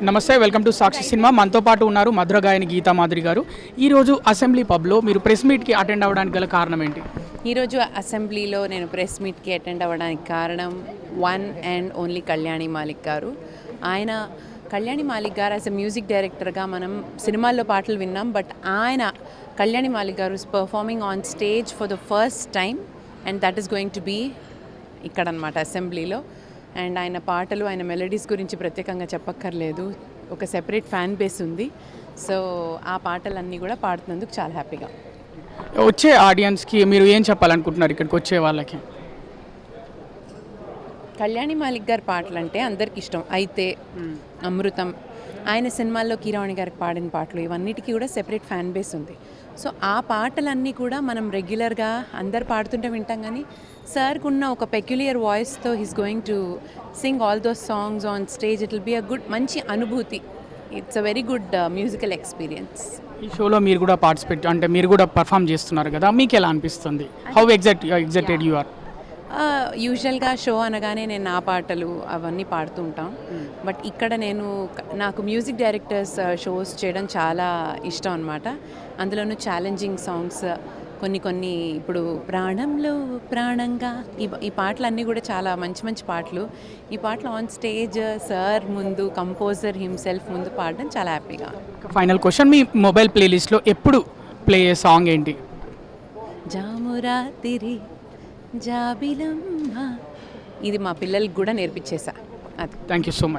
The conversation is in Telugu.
నమస్తే, వెల్కమ్ టు సాక్షి సినిమా. మనతో పాటు ఉన్నారు మధుర గాయని గీతా మాధురి గారు. ఈరోజు అసెంబ్లీ పబ్లో మీరు ప్రెస్ మీట్కి అటెండ్ అవ్వడానికి గల కారణం ఏంటి? ఈరోజు అసెంబ్లీలో నేను ప్రెస్ మీట్కి అటెండ్ అవ్వడానికి కారణం one and only Kalyani Malik గారు. ఆయన కళ్యాణి మాలిక్ గారు యాజ్ ఎ మ్యూజిక్ డైరెక్టర్గా మనం సినిమాల్లో పాటలు విన్నాం, బట్ ఆయన Kalyani Malik garu is performing on stage for the first time and that is going to be ఇక్కడ అనమాట అసెంబ్లీలో. అండ్ ఆయన పాటలు, ఆయన మెలడీస్ గురించి ప్రత్యేకంగా చెప్పక్కర్లేదు, ఒక సెపరేట్ ఫ్యాన్ బేస్ ఉంది. సో ఆ పాటలన్నీ కూడా పాడుతున్నందుకు చాలా హ్యాపీగా. వచ్చే ఆడియన్స్కి మీరు ఏం చెప్పాలనుకుంటున్నారు ఇక్కడికి వచ్చే వాళ్ళకి? కళ్యాణి మాలిక్ గారి పాటలు అంటే అందరికి ఇష్టం. అయితే అమృతం, ఆయన సినిమాల్లో కీరవాణి గారికి పాడిన పాటలు, ఇవన్నిటికీ కూడా సెపరేట్ ఫ్యాన్ బేస్ ఉంది. సో ఆ పాటలన్నీ కూడా మనం రెగ్యులర్గా అందరు పాడుతుంటే వింటాం, కానీ సార్కు ఉన్న ఒక పెక్యులియర్ వాయిస్తో he's going to sing all those songs on stage. It will be a good, మంచి అనుభూతి. It's a very good musical experience. ఈ షోలో మీరు కూడా పార్టిసిపేట్, అంటే మీరు కూడా పర్ఫామ్ చేస్తున్నారు కదా, మీకు ఎలా అనిపిస్తుంది? How excited you are? యూజువల్గా షో అనగానే నేను నా పాటలు అవన్నీ పాడుతూ ఉంటాం, బట్ ఇక్కడ నాకు మ్యూజిక్ డైరెక్టర్స్ షోస్ చేయడం చాలా ఇష్టం అనమాట. అందులోనూ ఛాలెంజింగ్ సాంగ్స్ కొన్ని ఇప్పుడు ప్రాణంలో ప్రాణంగా ఈ పాటలన్నీ కూడా చాలా మంచి మంచి పాటలు. ఈ పాటలు ఆన్ స్టేజ్ సార్ ముందు, కంపోజర్ హిమ్సెల్ఫ్ ముందు పాడడం చాలా హ్యాపీగా. ఫైనల్ క్వశ్చన్, మీ మొబైల్ ప్లేలిస్ట్లో ఎప్పుడు ప్లే అయ్యే సాంగ్ ఏంటి? జామురాతిరి జాబిలమ్మ, ఇది మా పిల్లలకి కూడా నేర్పించేసా. అది. Thank you so much.